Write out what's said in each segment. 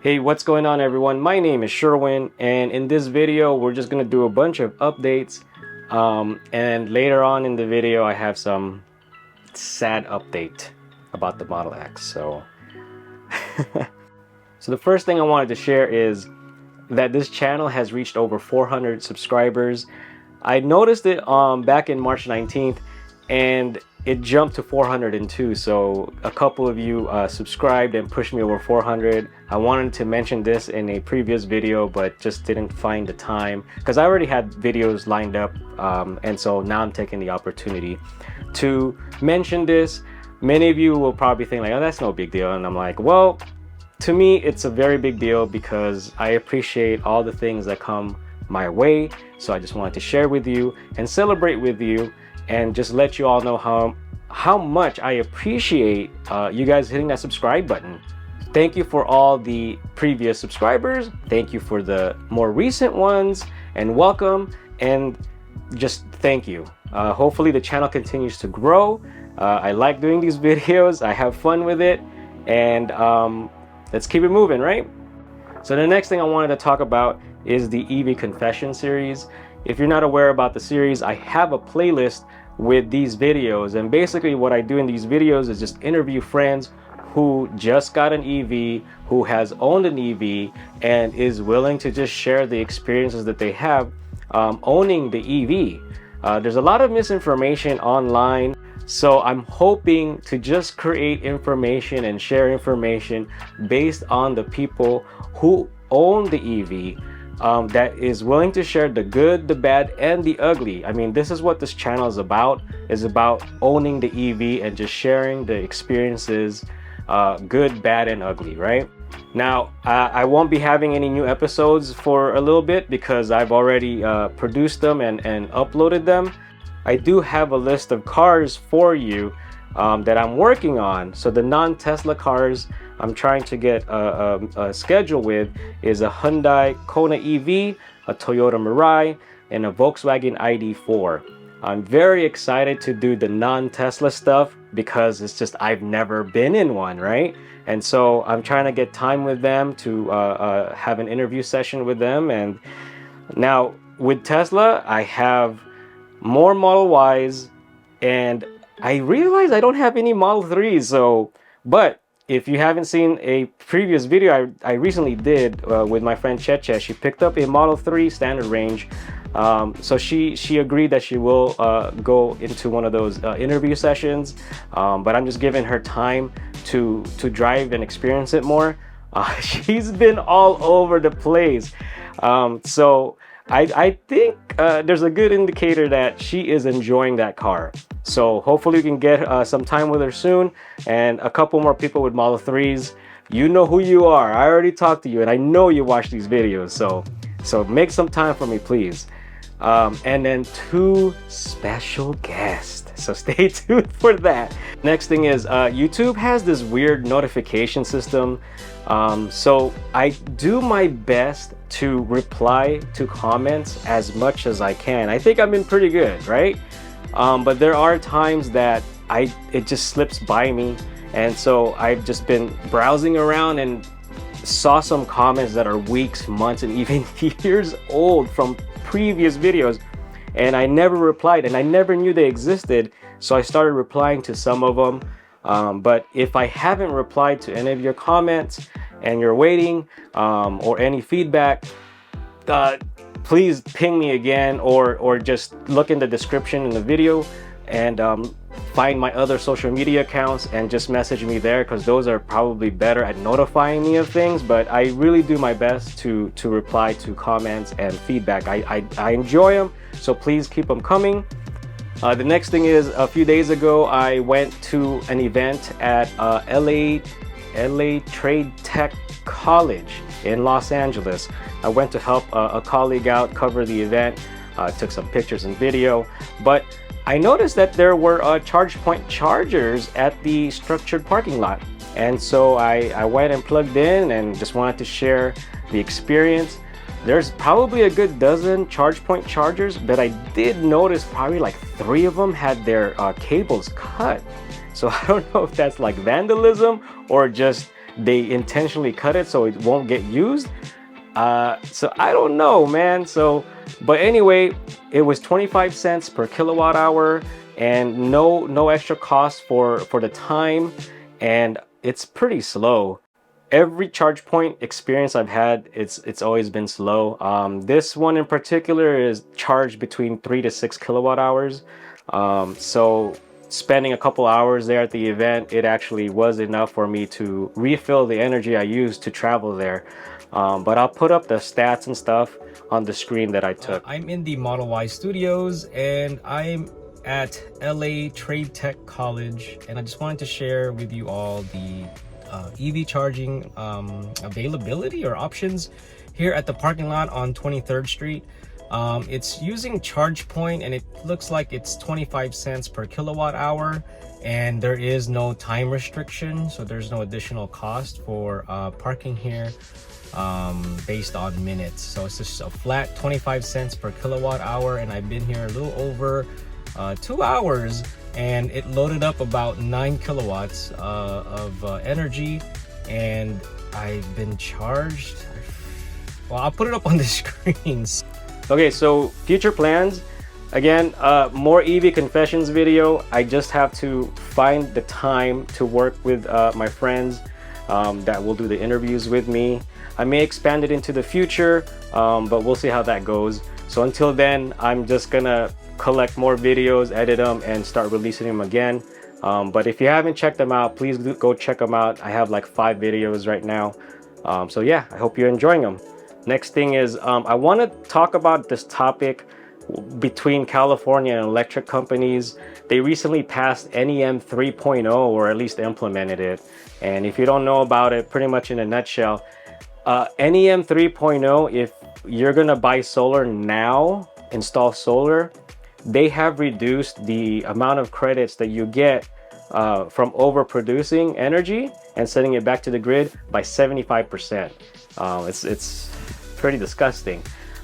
Hey, what's going on everyone? My name is Sherwin, and in this video we're just gonna do a bunch of updates, and later on in the video I have some sad update about the Model X. So so the first thing I wanted to share is that this channel has reached over 400 subscribers. I noticed it back in March 19th, and it jumped to 402. So a couple of you subscribed and pushed me over 400. I wanted to mention this in a previous video, but just didn't find the time because I already had videos lined up, and so now I'm taking the opportunity to mention this. Many of you will probably think like, oh, that's no big deal, and I'm like, well, to me it's a very big deal because I appreciate all the things that come my way. So I just wanted to share with you and celebrate with you and just let you all know how much I appreciate you guys hitting that subscribe button. Thank you for all the previous subscribers. Thank you for the more recent ones, and welcome, and just thank you. Hopefully the channel continues to grow. I like doing these videos. I have fun with it, and let's keep it moving, right? So the next thing I wanted to talk about is the EV Confession series. If you're not aware about the series, I have a playlist with these videos, and basically what I do in these videos is just interview friends who just got an EV, who has owned an EV, and is willing to just share the experiences that they have owning the EV. There's a lot of misinformation online, so I'm hoping to just create information and share information based on the people who own the EV, that is willing to share the good, the bad, and the ugly. I mean, this is what this channel is about owning the EV and just sharing the experiences, good, bad, and ugly, right? Now, I won't be having any new episodes for a little bit because I've already produced them and uploaded them. I do have a list of cars for you that I'm working on. So the non-Tesla cars I'm trying to get a schedule with is a Hyundai Kona EV, a Toyota Mirai, and a Volkswagen ID4. I'm very excited to do the non-Tesla stuff because it's just I've never been in one, right? And so I'm trying to get time with them to have an interview session with them. And now with Tesla, I have more Model Ys, and I realize I don't have any Model 3s. So, but if you haven't seen a previous video I recently did with my friend Cheche, she picked up a Model 3 standard range. So she agreed that she will go into one of those interview sessions, but I'm just giving her time to drive and experience it more. She's been all over the place. So I think there's a good indicator that she is enjoying that car. So hopefully we can get some time with her soon, and a couple more people with Model 3s. You know who you are. I already talked to you, and I know you watch these videos. So make some time for me, please. And then 2 special guests. So stay tuned for that. Next thing is YouTube has this weird notification system. So I do my best to reply to comments as much as I can. I think I've been pretty good, right? But there are times that it just slips by me, and so I've just been browsing around and saw some comments that are weeks, months, and even years old from previous videos, and I never replied, and I never knew they existed. So I started replying to some of them. But if I haven't replied to any of your comments and you're waiting, or any feedback, please ping me again, or just look in the description in the video and find my other social media accounts and just message me there, because those are probably better at notifying me of things. But I really do my best to reply to comments and feedback. I enjoy them, so please keep them coming. The next thing is, a few days ago I went to an event at LA Trade Tech College in Los Angeles. I went to help a colleague out cover the event, took some pictures and video, but I noticed that there were ChargePoint chargers at the structured parking lot. And so I went and plugged in and just wanted to share the experience. There's probably a good dozen ChargePoint chargers, but I did notice probably like 3 of them had their cables cut. So I don't know if that's like vandalism or just they intentionally cut it so it won't get used. So I don't know, man. So, but anyway, it was 25 cents per kilowatt hour, and no extra cost for the time, and it's pretty slow. Every charge point experience I've had, it's always been slow. This one in particular is charged between 3 to 6 kilowatt hours. So spending a couple hours there at the event, it actually was enough for me to refill the energy I used to travel there. But I'll put up the stats and stuff on the screen that I took. I'm in the Model Y studios, and I'm at LA Trade Tech College, and I just wanted to share with you all the EV charging availability or options here at the parking lot on 23rd Street. It's using ChargePoint, and it looks like it's 25 cents per kilowatt hour, and there is no time restriction, so there's no additional cost for parking here based on minutes. So it's just a flat 25 cents per kilowatt hour, and I've been here a little over 2 hours, and it loaded up about 9 kilowatts of energy, and I've been charged. Well, I'll put it up on the screens. Okay, so future plans. Again, more EV confessions video. I just have to find the time to work with my friends that will do the interviews with me. I may expand it into the future, but we'll see how that goes. So until then, I'm just gonna collect more videos, edit them, and start releasing them again. But if you haven't checked them out, please go check them out. I have like 5 videos right now. So yeah, I hope you're enjoying them. Next thing is, I want to talk about this topic between California and electric companies. They recently passed NEM 3.0, or at least implemented it. And if you don't know about it, pretty much in a nutshell, NEM 3.0, if you're gonna buy solar now, install solar, they have reduced the amount of credits that you get from overproducing energy and sending it back to the grid by 75%. It's pretty disgusting.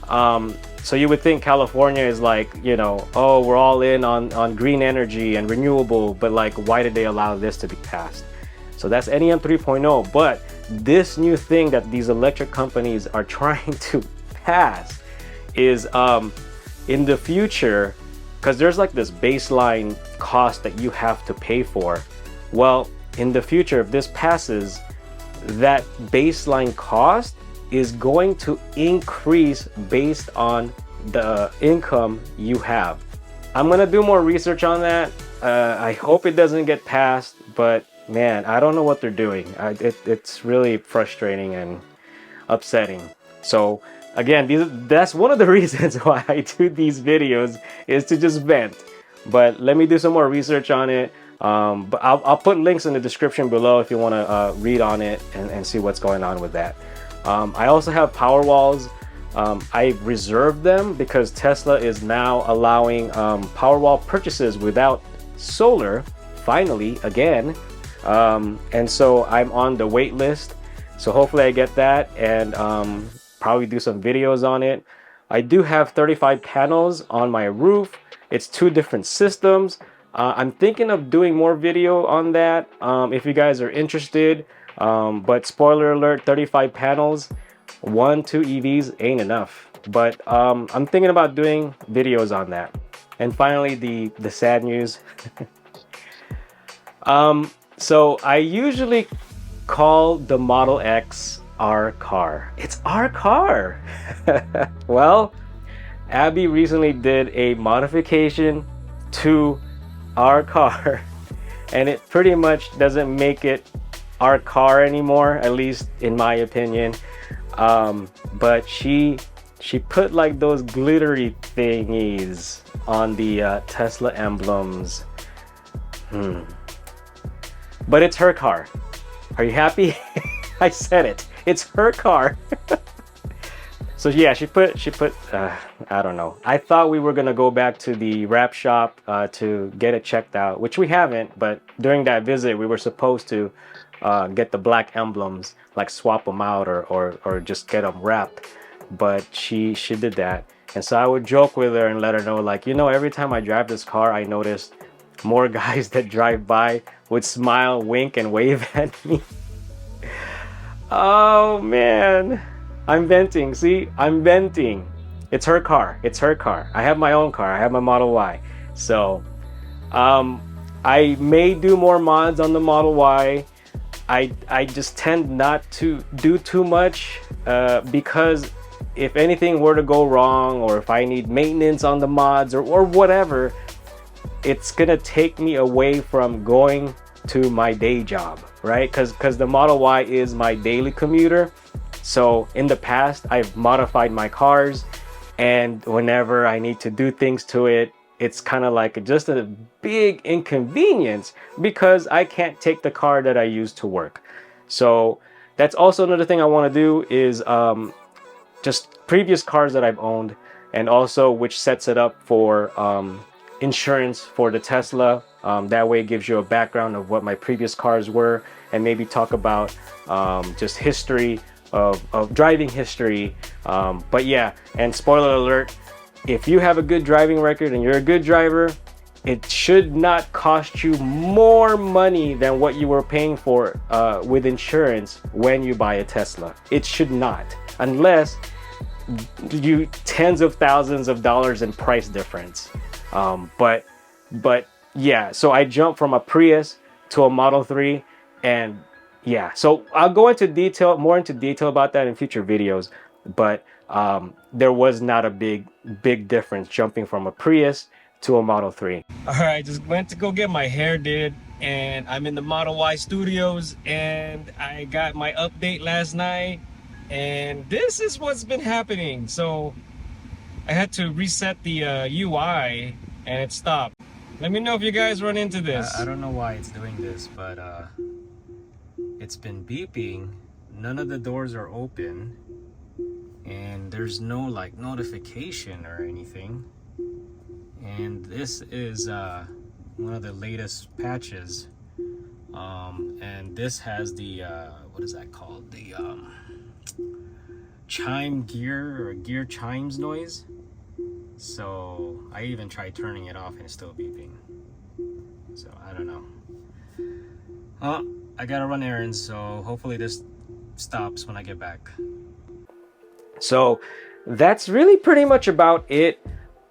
So you would think California is like, you know, oh, we're all in on green energy and renewable, but like, why did they allow this to be passed? So that's NEM 3.0. But this new thing that these electric companies are trying to pass is in the future, because there's like this baseline cost that you have to pay for. Well, in the future, if this passes, that baseline cost is going to increase based on the income you have. I'm gonna do more research on that. I hope it doesn't get passed, but man, I don't know what they're doing. It's really frustrating and upsetting. So again, that's one of the reasons why I do these videos, is to just vent. But let me do some more research on it. But I'll put links in the description below if you want to read on it and see what's going on with that. I also have Powerwalls. I reserved them because Tesla is now allowing Powerwall purchases without solar, finally, again. And so I'm on the wait list. So hopefully I get that and probably do some videos on it. I do have 35 panels on my roof. It's 2 different systems. I'm thinking of doing more video on that if you guys are interested. But spoiler alert, 35 panels, 1-2 EVs ain't enough. But I'm thinking about doing videos on that. And finally, the sad news. So I usually call the Model X our car. It's our car. Well, Abby recently did a modification to our car, and it pretty much doesn't make it our car anymore, at least in my opinion. But she put like those glittery thingies on the Tesla emblems. But it's her car. Are you happy? I said it. It's her car. So yeah, she put I don't know. I thought we were gonna go back to the wrap shop to get it checked out, which we haven't. But during that visit, we were supposed to get the black emblems, like swap them out or just get them wrapped. But she did that, and so I would joke with her and let her know, like, you know, every time I drive this car, I noticed more guys that drive by would smile, wink, and wave at me. Oh man, I'm venting. See, I'm venting. It's her car. It's her car. I have my own car. I have my Model Y. So, I may do more mods on the Model Y. I just tend not to do too much because if anything were to go wrong, or if I need maintenance on the mods or whatever, it's gonna take me away from going to my day job, right? Because the Model Y is my daily commuter. So in the past, I've modified my cars, and whenever I need to do things to it, it's kind of like just a big inconvenience because I can't take the car that I use to work. So that's also another thing I want to do is just previous cars that I've owned, and also which sets it up for insurance for the Tesla. That way it gives you a background of what my previous cars were, and maybe talk about just history of driving history. But yeah, and spoiler alert, if you have a good driving record and you're a good driver, it should not cost you more money than what you were paying for with insurance when you buy a Tesla. It should not, unless you tens of thousands of dollars in price difference. But yeah, so I jumped from a Prius to a Model 3, and yeah, so I'll go into more into detail about that in future videos. But there was not a big difference jumping from a Prius to a Model 3. All right, just went to go get my hair did, and I'm in the Model Y studios, and I got my update last night, and this is what's been happening. So I had to reset the UI, and it stopped. Let me know if you guys run into this. I don't know why it's doing this, but it's been beeping. None of the doors are open, and there's no like notification or anything. And this is one of the latest patches, and this has the what is that called, the chime gear or gear chimes noise. So I even tried turning it off and it's still beeping. So I don't know. I gotta run errands, so hopefully this stops when I get back. So that's really pretty much about it.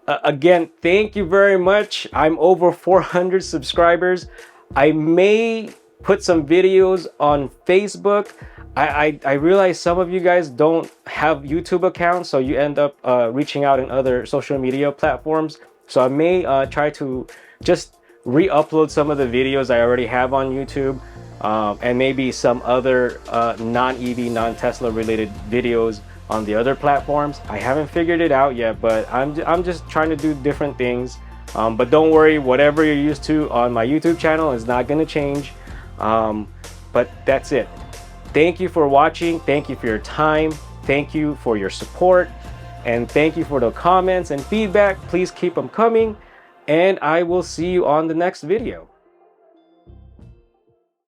Again, thank you very much. I'm over 400 subscribers. I may put some videos on Facebook. I realize some of you guys don't have YouTube accounts, so you end up reaching out in other social media platforms. So I may try to just re-upload some of the videos I already have on YouTube, and maybe some other non-EV, non-Tesla related videos on the other platforms. I haven't figured it out yet, but I'm just trying to do different things. But don't worry, whatever you're used to on my YouTube channel is not going to change. But that's it. Thank you for watching. Thank you for your time. Thank you for your support. And thank you for the comments and feedback. Please keep them coming. And I will see you on the next video.